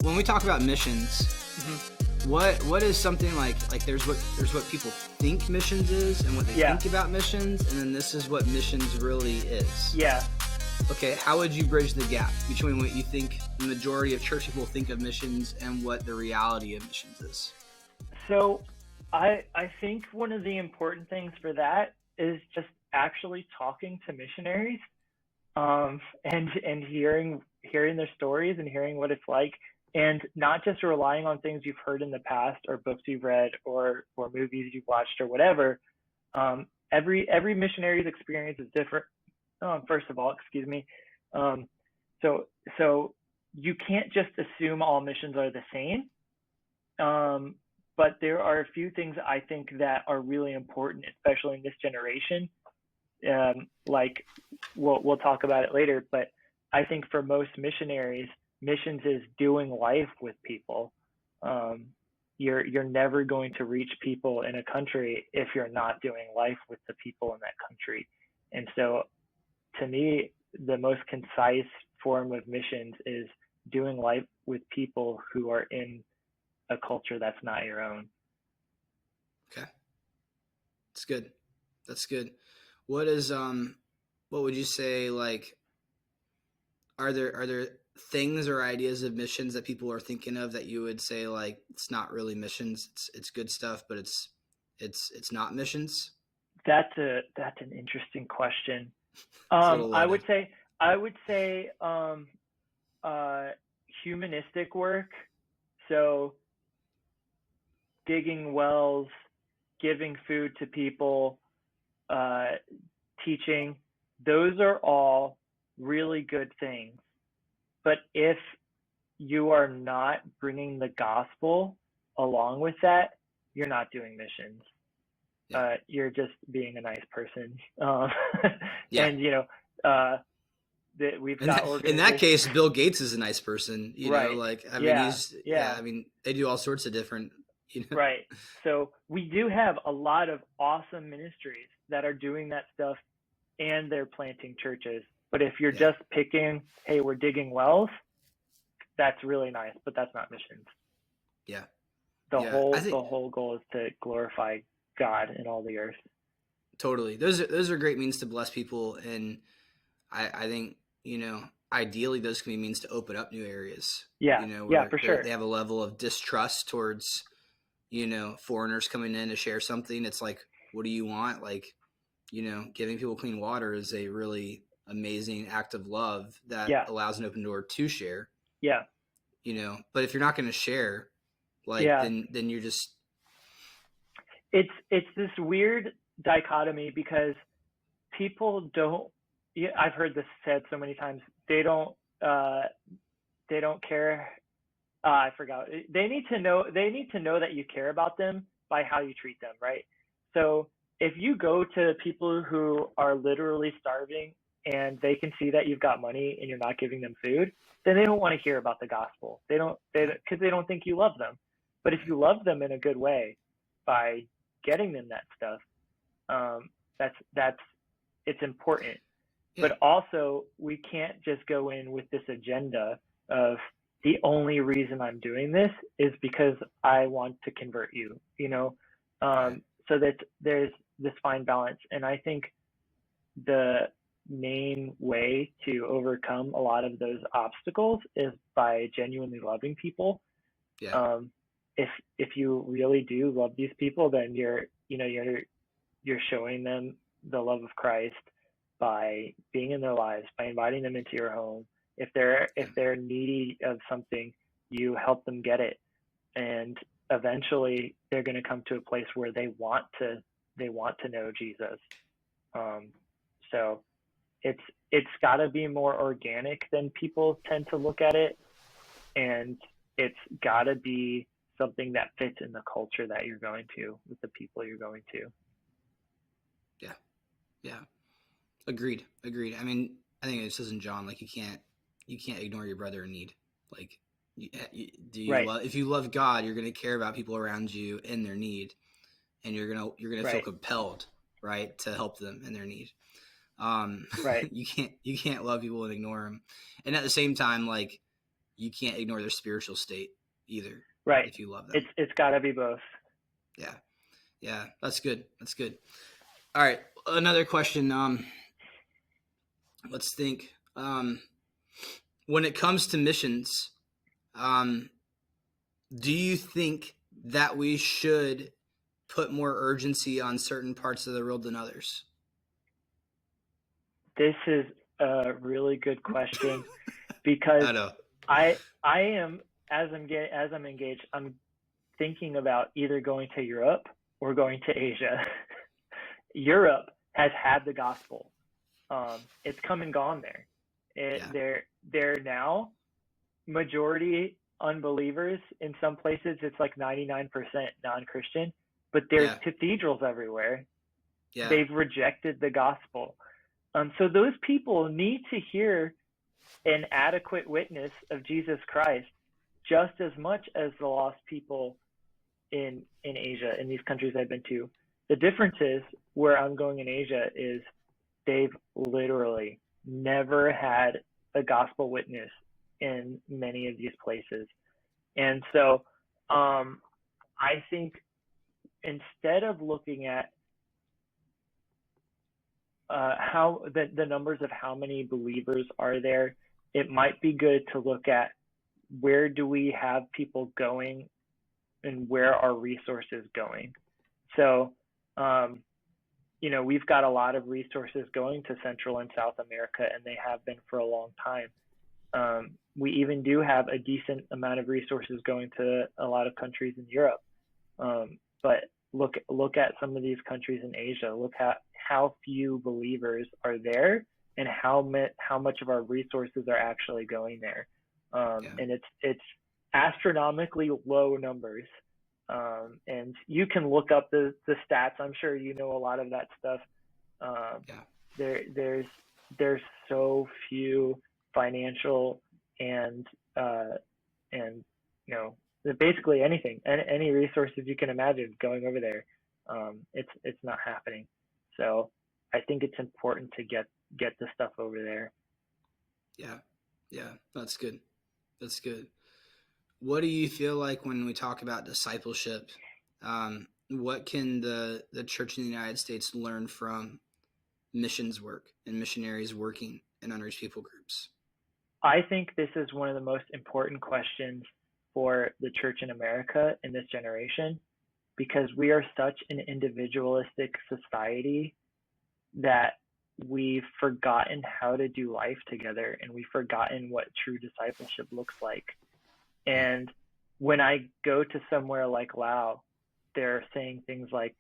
when we talk about missions, what is something like there's what people think missions is and what they think about missions, and then this is what missions really is. Yeah. Okay, how would you bridge the gap between what you think the majority of church people think of missions and what the reality of missions is? So I think one of the important things for that is just actually talking to missionaries, and hearing their stories and hearing what it's like, and not just relying on things you've heard in the past or books you've read or movies you've watched or whatever. Every missionary's experience is different. First of all, excuse me. So you can't just assume all missions are the same. But there are a few things I think that are really important, especially in this generation. Like we'll talk about it later, but I think for most missionaries, missions is doing life with people. You're never going to reach people in a country if you're not doing life with the people in that country. And so to me, the most concise form of missions is doing life with people who are in a culture that's not your own. Okay. That's good. What would you say, like, are there things or ideas of missions that people are thinking of that you would say, like, it's not really missions, it's good stuff, but it's not missions? That's an interesting question. I would say humanistic work. So digging wells, giving food to people, teaching, those are all really good things. But if you are not bringing the gospel along with that, you're not doing missions. Yeah. You're just being a nice person. And we've got organizations. In that case, Bill Gates is a nice person. Right. I mean, they do all sorts of different. Right. So we do have a lot of awesome ministries that are doing that stuff, and they're planting churches. But if you're just picking, hey, we're digging wells, that's really nice, but that's not missions. Yeah. The whole goal is to glorify God in all the earth. Totally. Those are great means to bless people, and I think, ideally those can be means to open up new arees. Yeah. For sure. They have a level of distrust towards, foreigners coming in to share something. It's like, what do you want? Like, giving people clean water is a really amazing act of love that allows an open door to share. Yeah. But if you're not going to share, then you're just. It's this weird dichotomy because people don't. I've heard this said so many times. They don't care. I forgot. They need to know that you care about them by how you treat them, right? So if you go to people who are literally starving and they can see that you've got money and you're not giving them food, then they don't want to hear about the gospel. Because they don't think you love them. But if you love them in a good way by getting them that stuff, it's important. Yeah. But also, we can't just go in with this agenda of the only reason I'm doing this is because I want to convert you, so that there's this fine balance. And I think the main way to overcome a lot of those obstacles is by genuinely loving people. Yeah. If you really do love these people, then you're showing them the love of Christ by being in their lives, by inviting them into your home. If they're needy of something, you help them get it, and eventually they're going to come to a place where they want to know Jesus. So it's got to be more organic than people tend to look at it, and it's got to be something that fits in the culture that you're going to, with the people you're going to. Yeah. Agreed. I mean, I think it says in John, like, you can't ignore your brother in need. Like, if you love God, you're going to care about people around you in their need, and you're going to feel compelled, right, to help them in their need. Right. You can't love people and ignore them. And at the same time, like, you can't ignore their spiritual state either. Right. If you love them. It's got to be both. Yeah. Yeah. That's good. That's good. All right. Another question. Let's think. When it comes to missions, do you think that we should put more urgency on certain parts of the world than others? This is a really good question because I know. I am, as I'm engaged, I'm thinking about either going to Europe or going to Asia. Europe has had the gospel. It's come and gone there. They're now majority unbelievers. In some places, it's like 99% non-Christian, but there's cathedrals everywhere. Yeah. They've rejected the gospel. So those people need to hear an adequate witness of Jesus Christ just as much as the lost people in Asia, in these countries I've been to. The difference is where I'm going in Asia is they've literally never had a gospel witness in many of these places. And so I think instead of looking at how the numbers of how many believers are there, it might be good to look at where do we have people going and where are resources going. So, we've got a lot of resources going to Central and South America, and they have been for a long time. We even do have a decent amount of resources going to a lot of countries in Europe. But look at some of these countries in Asia. Look at how few believers are there and how much of our resources are actually going there. And it's astronomically low numbers. And you can look up the stats. I'm sure you know a lot of that stuff. There's so few financial and basically anything, any resources you can imagine going over there. It's not happening. So I think it's important to get the stuff over there. Yeah, that's good. That's good. What do you feel like when we talk about discipleship? What can the church in the United States learn from missions work and missionaries working in unreached people groups? I think this is one of the most important questions for the church in America in this generation, because we are such an individualistic society that we've forgotten how to do life together, and we've forgotten what true discipleship looks like. And when I go to somewhere like Laos, they're saying things like,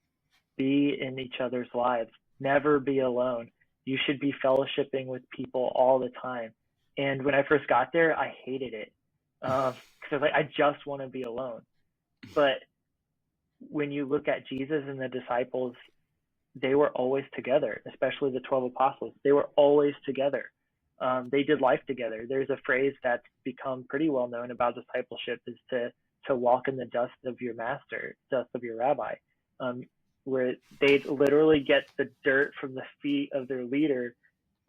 be in each other's lives, never be alone. You should be fellowshipping with people all the time. And when I first got there, I hated it because I was like, I just want to be alone. But when you look at Jesus and the disciples, they were always together, especially the 12 apostles. They were always together. They did life together. There's a phrase that's become pretty well known about discipleship is to walk in the dust of your master, dust of your rabbi, where they literally get the dirt from the feet of their leader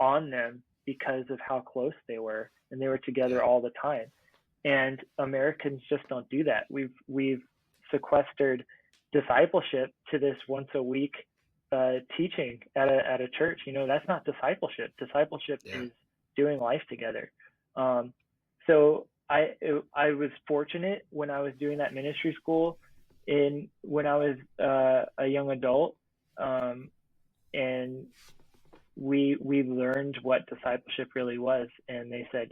on them because of how close they were, and they were together all the time. And Americans just don't do that. We've sequestered discipleship to this once a week teaching at a church. That's not discipleship. Discipleship is doing life together. So I was fortunate when I was doing that ministry school when I was a young adult, and we learned what discipleship really was. And they said,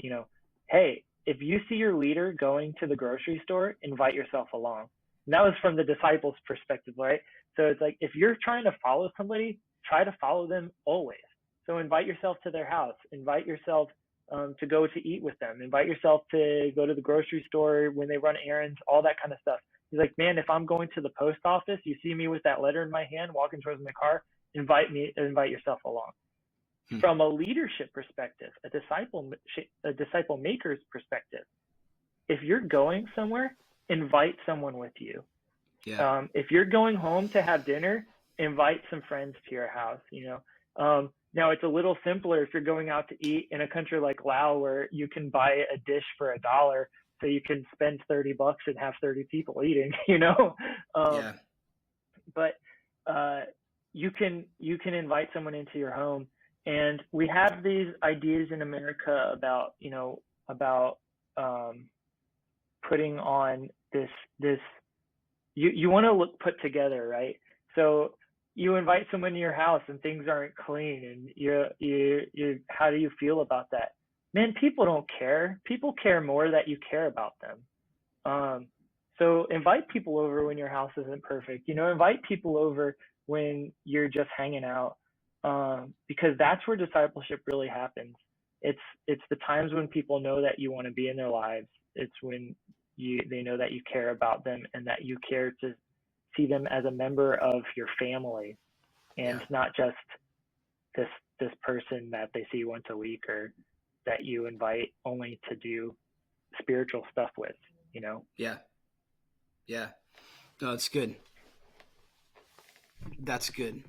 hey, if you see your leader going to the grocery store, invite yourself along. And that was from the disciples' perspective, right? So it's like, if you're trying to follow somebody, try to follow them always. So invite yourself to their house, invite yourself to go to eat with them, invite yourself to go to the grocery store when they run errands, all that kind of stuff. He's like, man, if I'm going to the post office, you see me with that letter in my hand, walking towards my car, invite yourself along. From a leadership perspective, a disciple maker's perspective, if you're going somewhere, invite someone with you. If you're going home to have dinner, invite some friends to your house. Now it's a little simpler if you're going out to eat in a country like Laos where you can buy a dish for $1, so you can spend $30 and have 30 people eating, you know. Yeah. But you can invite someone into your home, and we have these ideas in America about putting on this you want to look put together, right? So you invite someone to your house and things aren't clean, and you how do you feel about that? Man, people don't care. People care more that you care about them. So invite people over when your house isn't perfect. Invite people over when you're just hanging out, because that's where discipleship really happens. It's the times when people know that you want to be in their lives. It's when they know that you care about them and that you care to see them as a member of your family, and not just this person that they see once a week or that you invite only to do spiritual stuff with. Yeah. No, that's good. That's good.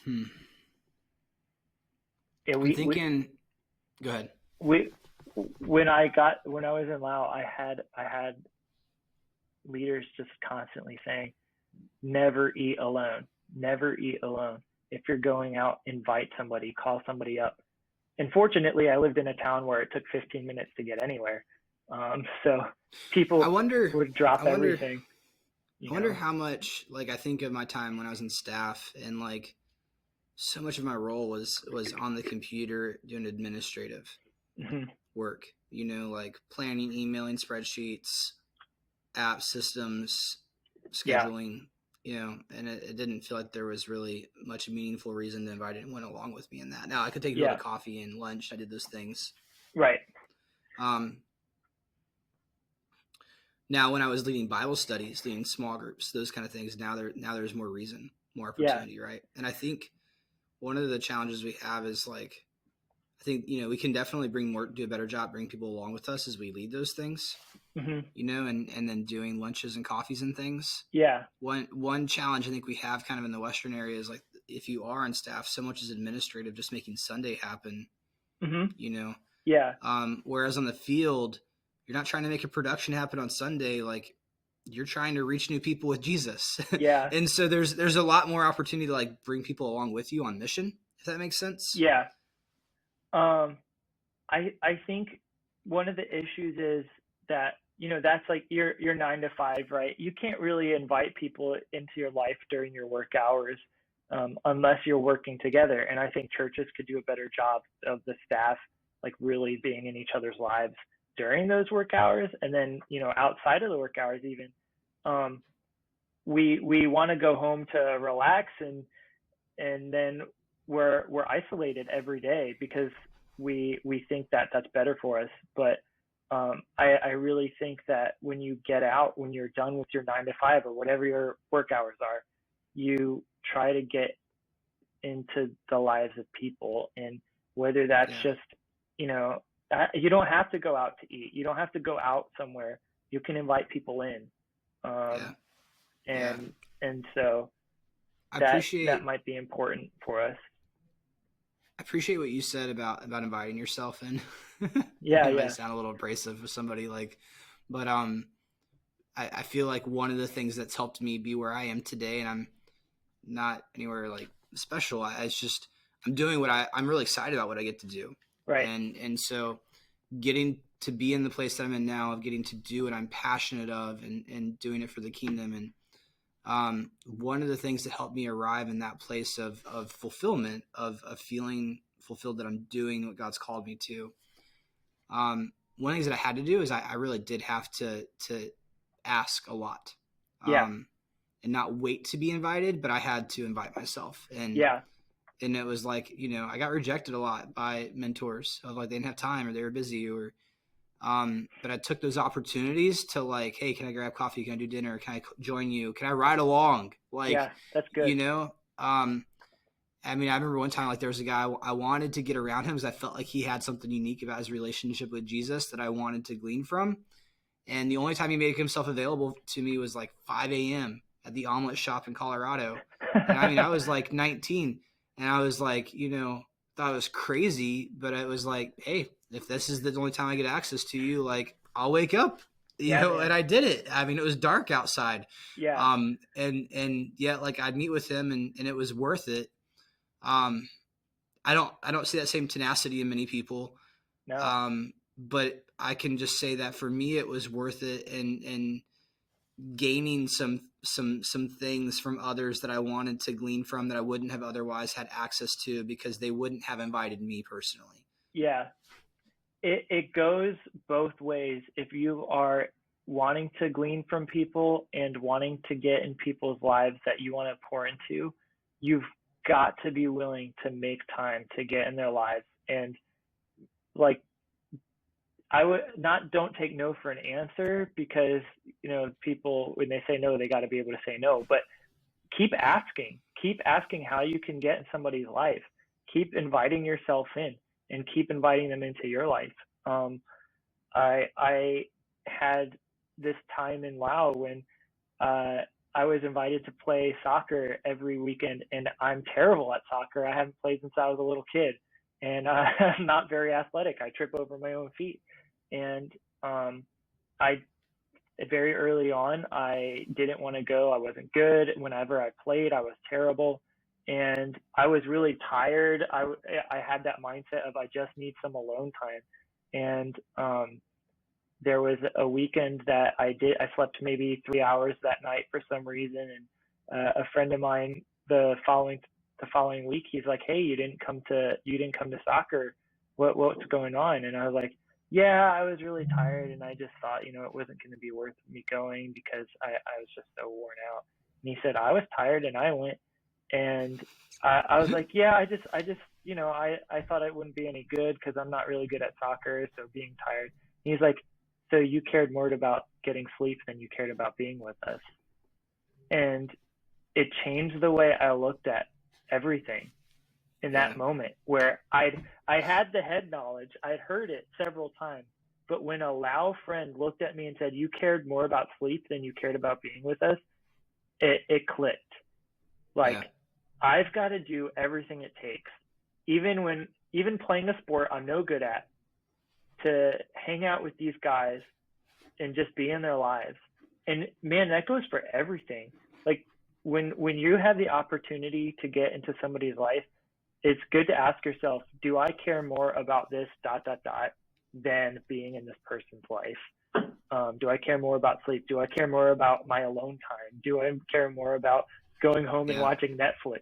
Yeah, I'm thinking. Go ahead. When I was in Laos, I had leaders just constantly saying, never eat alone. Never eat alone. If you're going out, invite somebody, call somebody up. And fortunately, I lived in a town where it took 15 minutes to get anywhere. So people would drop everything. I wonder how much, like, I think of my time when I was in staff, and like so much of my role was on the computer doing administrative work, like planning, emailing, spreadsheets, app systems, scheduling, and it didn't feel like there was really much meaningful reason to invite anyone along with me in that. Now I could take you to coffee and lunch. I did those things. Right. Now when I was leading Bible studies, leading small groups, those kind of things, now there's more reason, more opportunity, right? And I think one of the challenges we have is, like, I think, we can definitely do a better job bringing people along with us as we lead those things, and then doing lunches and coffees and things. Yeah. One challenge I think we have kind of in the Western area is, like, if you are on staff, so much is administrative, just making Sunday happen, Yeah. Whereas on the field, you're not trying to make a production happen on Sunday. Like, you're trying to reach new people with Jesus. Yeah. And so there's a lot more opportunity to, like, bring people along with you on mission, if that makes sense. Yeah. I think one of the issues is that, that's like your 9 to 5, right? You can't really invite people into your life during your work hours, unless you're working together. And I think churches could do a better job of the staff, like, really being in each other's lives during those work hours. And then, outside of the work hours, even, we want to go home to relax, and then we're isolated every day because we think that that's better for us. But I really think that when you get out, when you're done with your 9 to 5 or whatever your work hours are, you try to get into the lives of people. And whether that's just, you don't have to go out to eat. You don't have to go out somewhere. You can invite people in. And so that might be important for us. I appreciate what you said about inviting yourself in. Yeah. It might sound a little abrasive with somebody, like, but I feel like one of the things that's helped me be where I am today, and I'm not anywhere like special. I'm doing what I'm really excited about what I get to do. Right. And so getting to be in the place that I'm in now, of getting to do what I'm passionate of, and doing it for the kingdom. And one of the things that helped me arrive in that place of fulfillment, of feeling fulfilled that I'm doing what God's called me to. One of the things that I had to do is I really did have to ask a lot. And not wait to be invited, but I had to invite myself. And it was like, I got rejected a lot by mentors of, like, they didn't have time, or they were busy, or but I took those opportunities to, like, hey, can I grab coffee? Can I do dinner? Can I join you? Can I ride along? Like, that's good. I mean, I remember one time, like, there was a guy I wanted to get around him because I felt like he had something unique about his relationship with Jesus that I wanted to glean from. And the only time he made himself available to me was like 5 a.m. at the omelet shop in Colorado. And I mean, I was like 19, and I was like, thought it was crazy, but it was like, hey, if this is the only time I get access to you, like, I'll wake up, Yeah, man. and I did it. I mean, it was dark outside. Yeah. And yet, like, I'd meet with him, and it was worth it. Um, I don't see that same tenacity in many people. No. But I can just say that for me, it was worth it, and gaining some things from others that I wanted to glean from that I wouldn't have otherwise had access to because they wouldn't have invited me personally. Yeah. It goes both ways. If you are wanting to glean from people and wanting to get in people's lives that you want to pour into, you've got to be willing to make time to get in their lives. And like, I would not, don't take no for an answer, because people, when they say no, they got to be able to say no. But keep asking how you can get in somebody's life. Keep inviting yourself in, and keep inviting them into your life. I had this time in Laos when I was invited to play soccer every weekend, and I'm terrible at soccer. I haven't played since I was a little kid, and I'm not very athletic. I trip over my own feet. And I very early on, I didn't want to go. I wasn't good. Whenever I played, I was terrible, and I was really tired. I had that mindset of I just need some alone time. And there was a weekend that I slept maybe 3 hours that night for some reason, and a friend of mine the following week, he's like, "Hey, you didn't come to soccer. What's going on?" And I was like, "Yeah, I was really tired, and I just thought, it wasn't going to be worth me going because I was just so worn out." And he said, "I was tired and I went." And I was like, "Yeah, I just I thought it wouldn't be any good because I'm not really good at soccer, so being tired." And he's like, "So you cared more about getting sleep than you cared about being with us." And it changed the way I looked at everything in that moment, where I had the head knowledge. I'd heard it several times. But when a Lao friend looked at me and said, "You cared more about sleep than you cared about being with us," it clicked. Like, I've got to do everything it takes, even playing a sport I'm no good at, to hang out with these guys and just be in their lives. And man, that goes for everything. Like, when you have the opportunity to get into somebody's life, it's good to ask yourself, do I care more about this ... than being in this person's life? Do I care more about sleep? Do I care more about my alone time? Do I care more about going home and watching Netflix?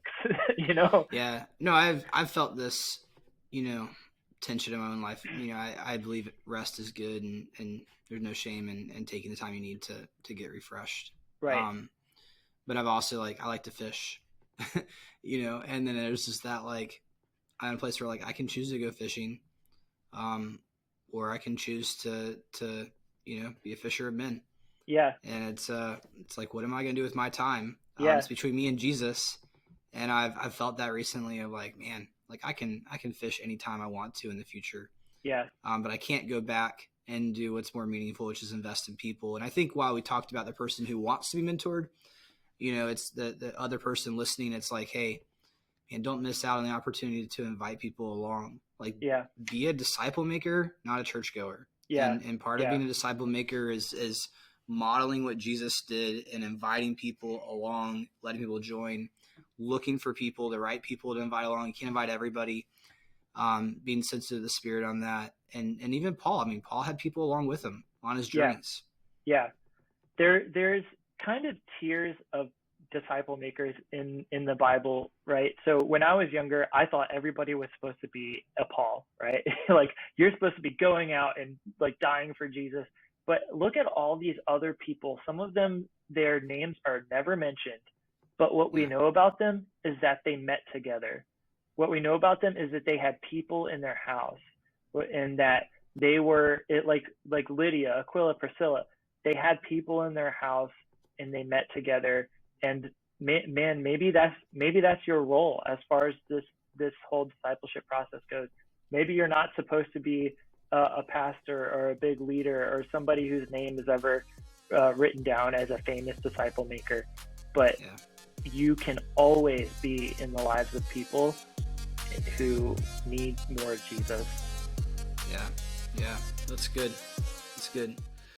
Yeah. No, I've felt this, tension in my own life. I believe rest is good, and there's no shame in taking the time you need to get refreshed. Right. But I've also, like, I like to fish, and then there's just that, like, I'm in a place where, like, I can choose to go fishing, or I can choose to be a fisher of men. Yeah. And it's like, what am I going to do with my time? Yeah. It's between me and Jesus. And I've felt that recently of, like, man, like, I can fish anytime I want to in the future. Yeah. But I can't go back and do what's more meaningful, which is invest in people. And I think while we talked about the person who wants to be mentored, it's the other person listening. It's like, hey, man, don't miss out on the opportunity to invite people along. Like, be a disciple maker, not a churchgoer. Yeah. And part of being a disciple maker is modeling what Jesus did and inviting people along, letting people join, looking for people, the right people to invite along. You can't invite everybody. Being sensitive to the Spirit on that. And even Paul, Paul had people along with him on his journeys. Yeah. There's kind of tiers of disciple makers in the Bible, right? So when I was younger, I thought everybody was supposed to be a Paul, right? Like, you're supposed to be going out and, like, dying for Jesus. But look at all these other people. Some of them, their names are never mentioned. But what we know about them is that they met together. What we know about them is that they had people in their house, and that they were like Lydia, Aquila, Priscilla. They had people in their house, and they met together. And man, maybe that's your role as far as this whole discipleship process goes. Maybe you're not supposed to be a pastor or a big leader or somebody whose name is ever written down as a famous disciple maker. but Yeah. you can always be in the lives of people who need more Jesus. Yeah. Yeah. That's good. That's good.